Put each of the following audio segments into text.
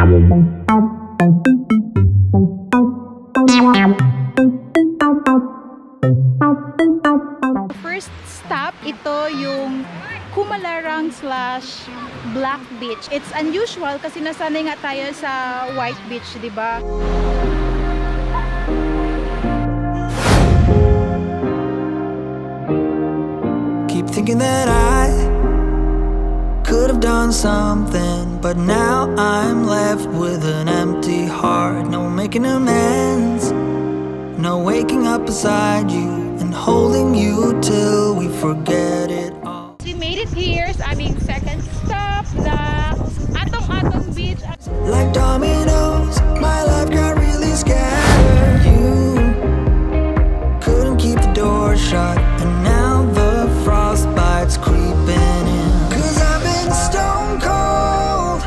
First stop, ito yung Kumalarang / Black Beach. It's unusual kasi nasanay nga tayo sa White Beach, di ba? Keep thinking that I could have done something, but now I'm left with an empty heart. No making amends, no waking up beside you and holding you till we forget it all. We made it here sa aming second stop na Atong Beach. Like dominoes, my life got really scattered. You couldn't keep the door shut, and now the frostbite's creeping in. 'Cause I've been stone cold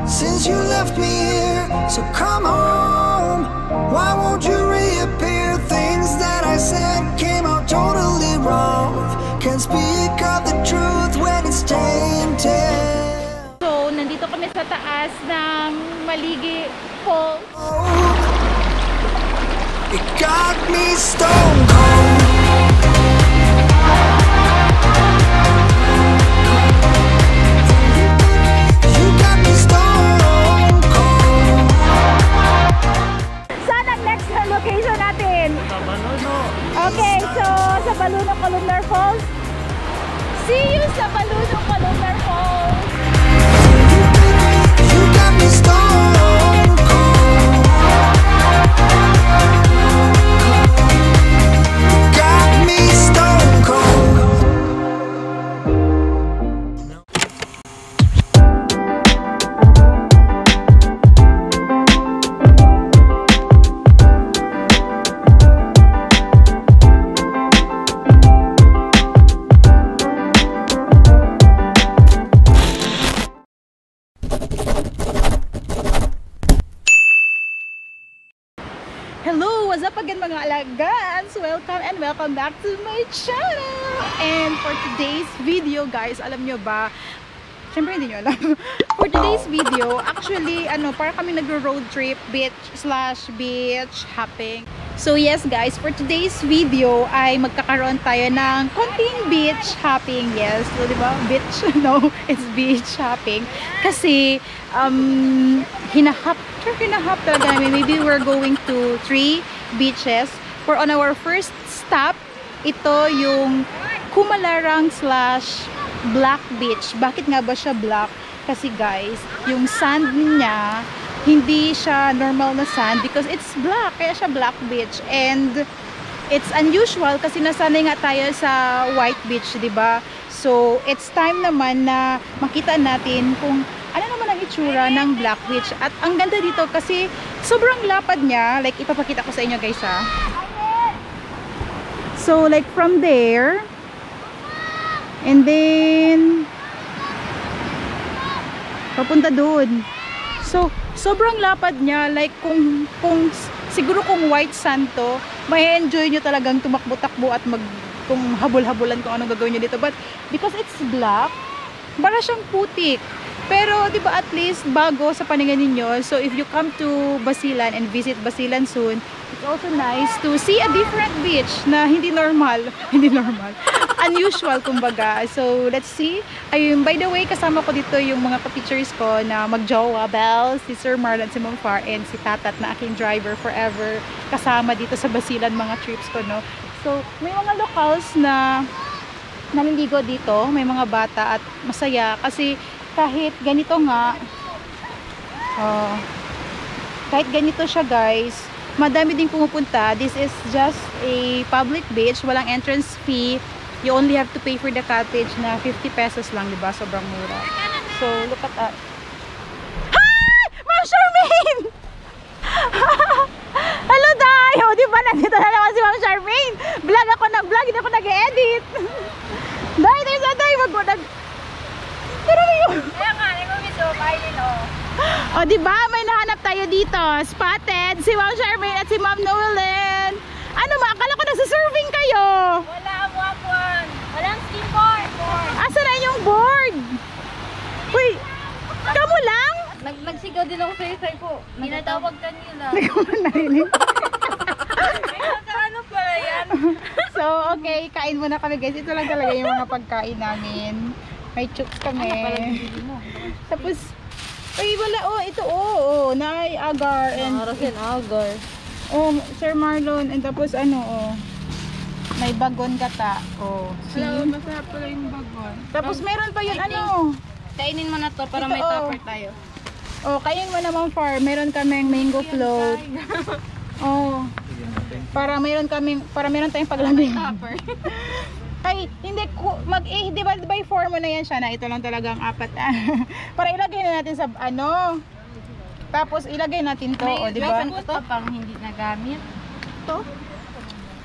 since you left me here. So come home, why won't you reappear? Things that I said came out totally wrong. Can't speak of the truth when it's tainted. So, nandito kami sa taas ng Maligi Falls. It got me stone cold. You got me stone cold. Saan ang next location natin? Sa Baluno. Okay, so sa Baluno Columnar Falls. See you sa Baluno Columnar Falls. You got me stone cold. You got me stone cold. Hello! What's up again mga alagans? Welcome back to my channel! And for today's video guys, alam nyo ba, syempre hindi nyo alam. For today's video, actually, para kami nagro-road trip, beach hopping. So yes guys, for today's video ay magkakaroon tayo ng konting beach hopping. Yes, so diba? Beach? No, it's beach hopping. Kasi, hinahap talaga namin. Maybe we're going to 3 beaches. For on our first stop, ito yung Kumalarang / Black Beach. Bakit nga ba siya black? Kasi guys, yung sand niya, hindi siya normal na sand because it's black. Kaya siya Black Beach. And it's unusual kasi nasanay nga tayo sa White Beach, di ba? So, it's time naman na makita natin kung ano naman ang itsura ng Black Beach. At ang ganda dito kasi sobrang lapad niya. Like, ipapakita ko sa inyo guys ha. So, like from there, and then papunta doon. So, sobrang lapad niya. Like, siguro kung white sand to, may enjoy nyo talagang tumakbo-takbo at kung habol-habulan kung anong gagawin nyo dito. But, because it's black, para siyang putik. Pero, di ba at least, bago sa paningin ninyo. So, if you come to Basilan and visit Basilan soon, it's also nice to see a different beach na hindi normal. Hindi normal. Unusual, kumbaga. So, let's see. Ayun, by the way, kasama ko dito yung mga ka-pictures ko na magjowa, Belle, si Sir Marlon, si Ma'am Far, and si Tatat na aking driver forever. Kasama dito sa Basilan mga trips ko, no? So, may mga locals na naliligo dito. May mga bata at masaya. Kasi, kahit ganito nga, kahit ganito siya, guys, madami ding pumupunta. This is just a public beach. Walang entrance fee. You only have to pay for the cottage na 50 pesos lang, diba? Sobrang mura. So, look at that. Hi! Ma'am Charmaine! Hello, Day! O, diba? Nandito na naman si Ma'am Charmaine. Vlog ako ng vlog. Hindi ako nag-edit. Day, there's a Day. Pero yun. Kaya nga, nagmamiso, kainin o. O, diba? May nahanap tayo dito. Spotted. Si Ma'am Charmaine at si Ma'am Noelen. Ano ma? Akala ko nasa-surfing kayo. Wala ang wapuan. Walang skimboard. Asa na yung board? Uy, kamo lang? Nagsigaw din ako sa'yo, sabi ko. Tinatawag ka nila. Narinig. Ano pala yan? So, okay, kain muna kami guys. Ito lang talaga yung mga pagkain namin. May chooks kami. Tapos, ay wala, ito, Nay, agar, and, agar. Sir Marlon, and tapos may bagon kata. See? Masarap pala yung bagon. Tapos meron pa yun, Kainin mo na to para Ito, may topper tayo. Kain mo naman, Far. Meron kaming mango float. Para meron tayong paglamig. Ay, hindi divide by 4 mo na yan siya na ito lang talagang 4. Para ilagay na natin sa Tapos ilagay natin to, di ba? May ito pang hindi nagamit. To?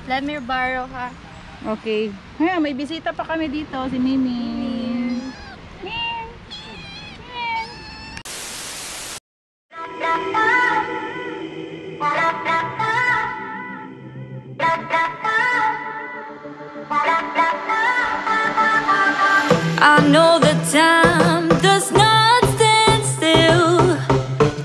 Let me borrow ha. Okay. May bisita pa kami dito, si Mimi. I know the time does not stand still.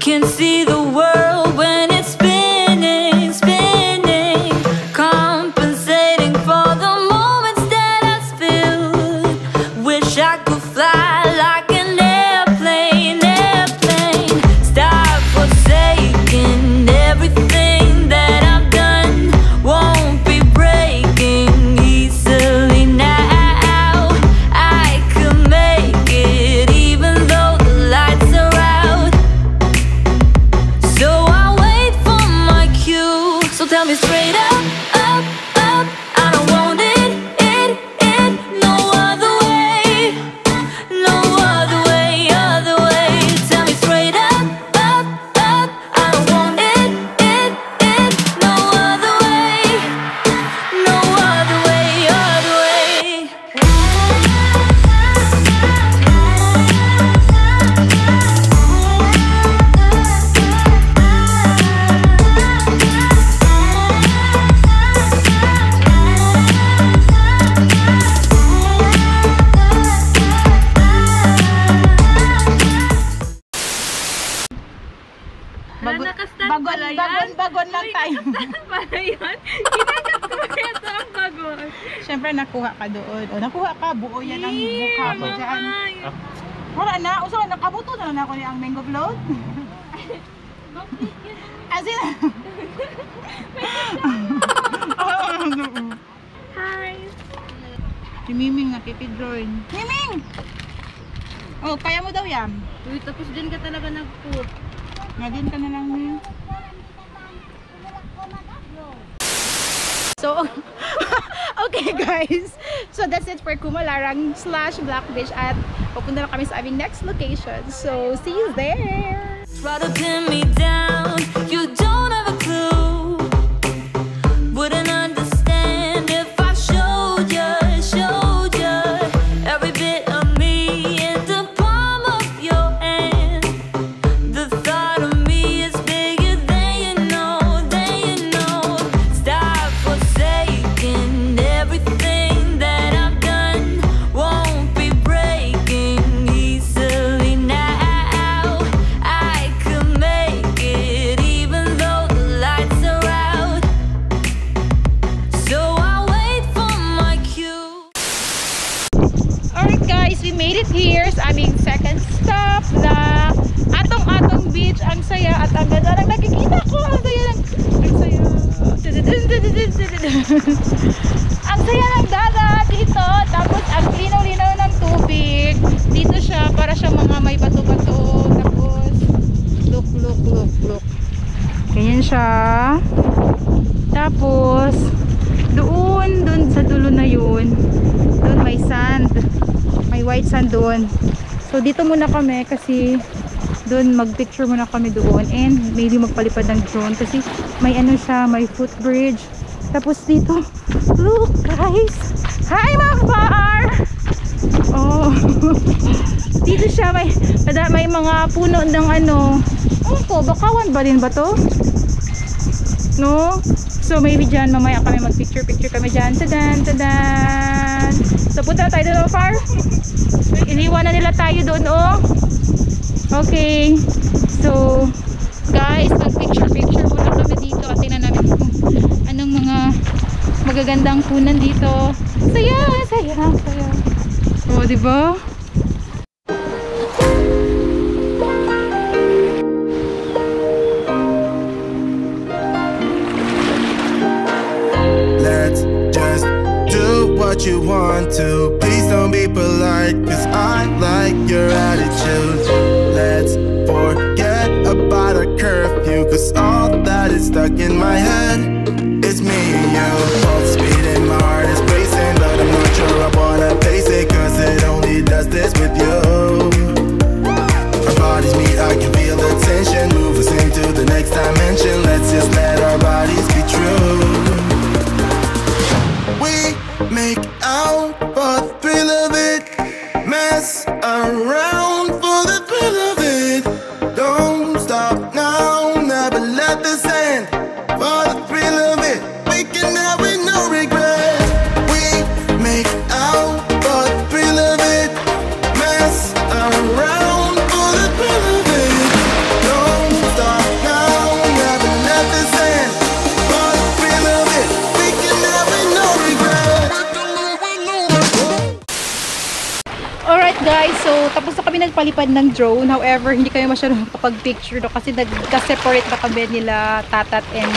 Can see the world when it's spinning, spinning. Compensating for the moments that I spilled. Wish I could fly like an airplane, airplane. Stop forsaking everything that I've done. Won't be breaking easily now. Tell me straight up, up, up. I don't want it, no other way, no other way, other way. Tell me straight up, up, up. I don't want it, no other way, no other way, other way. Bagon lang tayo. Para yan. Ginagat ko ito ang bagon. Siyempre nakuha ka doon. Nakuha ka, buo yan ang mukha mo dyan. Wala na, nakabuto na lang ako ang mango float. As in, Hi. si Miming nakipidroin. Miming! Kaya mo daw yan. Uy, tapos din ka talaga nag-put. Nagin ka na lang, Miming. So, okay guys. So that's it for Kumalarang / Black Beach at pupunta na kami sa aming next location. So, see you there! Try to pin me down, you don't have a clue. Wouldn't understand if I showed you every bit of me in the palm of your hand. The thought of me is bigger than you know, Stop forsaking everything that I've done. Won't be breaking easily now. I could make it even though the lights are out. So I wait for my cue. Alright guys, we made it here sa aming second stop na Atong Beach. Ang saya at ang ganda ng nakikita ko. Ang saya. Ang saya ng dagat dito. Tapos ang linaw-linaw ng tubig. Dito siya para siya mga may bato-bato. Tapos look. Ganyan siya. Tapos doon sa dulo na yun. Doon may sand. May white sand doon. So dito muna kami kasi doon mag-picture muna kami doon and maybe magpalipad ng drone kasi may siya, may footbridge. Tapos dito, look guys! Hi mga far! Dito siya, may mga puno ng bakawan ba din ba to? No? So maybe dyan, mamaya kami mag-picture kami dyan. Tadan! So punta tayo doon far. Iniwan na nila tayo doon Okay. So, guys, mag-picture muna kami dito at tingnan namin kung anong mga magagandang punan dito. Saya. Oh, di ba? Let's just do what you want to. Please don't be polite, cause I like your attitude. Let's forget about a curfew, cause all that is stuck in my head is me and you. Both speeding, my heart is racing, but I'm not sure I wanna face it, cause it only does this with you. Our bodies meet, I can feel the tension, move us into the next dimension. Let's just let our bodies be true. We make out for the thrill of it, mess around for the thrill of it. Don't stop now, never let this end. For the thrill of it, we can have it, no regret. We make out for the thrill of it, mess around for the thrill of it. Don't stop now, never let this end. For the thrill of it, we can have it, no regret. Alright guys, so tapos na kami nagpalipad ng drone. However, hindi kami masyadong makapag-picture do kasi nagka-separate na kami nila Tatat and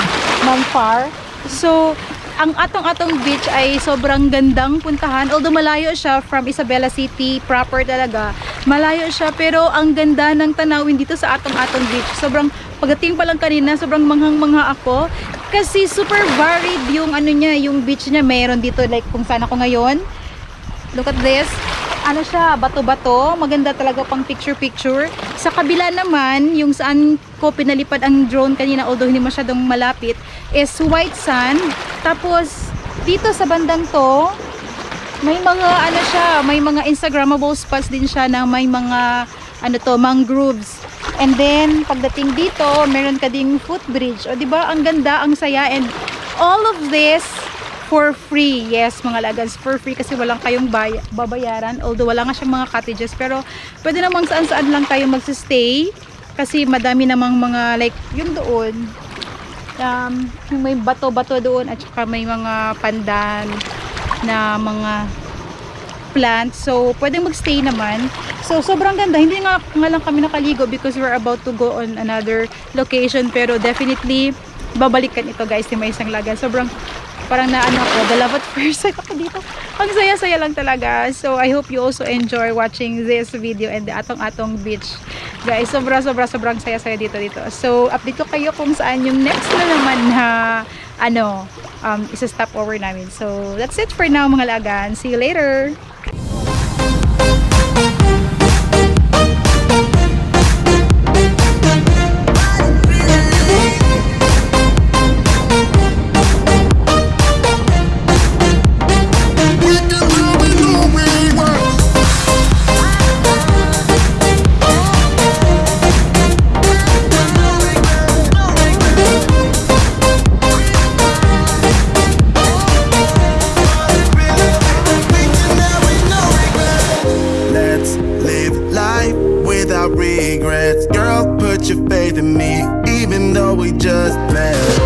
Ma'am Far. So, ang atong-atong beach ay sobrang gandang puntahan. Although malayo siya from Isabela City proper talaga. Malayo siya pero ang ganda ng tanawin dito sa atong-atong beach. Sobrang pagdating pa lang kanina, sobrang manghang-mangha ako. Kasi super varied yung ano niya, yung beach niya. Mayroon dito like kung saan ako ngayon. Look at this. Ano siya, bato-bato, maganda talaga pang picture-picture. Sa kabila naman, yung saan ko pinalipad ang drone kanina, although hindi masyadong malapit, is white sand. Tapos, dito sa bandang to, may mga, ano siya, may mga Instagrammable spots din siya na may mga, ano to, mangroves. And then, pagdating dito, meron ka ding footbridge. O, diba, ang ganda, ang saya, and all of this, for free. Yes, mga lagans, for free kasi walang kayong babayaran. Although wala nga siyang mga cottages, pero pwede namang saan-saan lang kayo magsistay kasi madami namang mga like yung doon. Yung may bato-bato doon at saka may mga pandan na mga plants. So, pwedeng magstay naman. So, sobrang ganda. Hindi nga lang kami nakaligo because we're about to go on another location. Pero definitely, babalikan ito guys ni may isang lagan. Sobrang parang naano ako, the love at first sight ako dito. Ang saya-saya lang talaga. So, I hope you also enjoy watching this video and the atong-atong beach. Guys, sobrang saya-saya dito. So, update ko kayo kung saan yung next na naman na isa-stop over namin. So, that's it for now mga lagan. See you later! Regrets, girl, put your faith in me, even though we just met.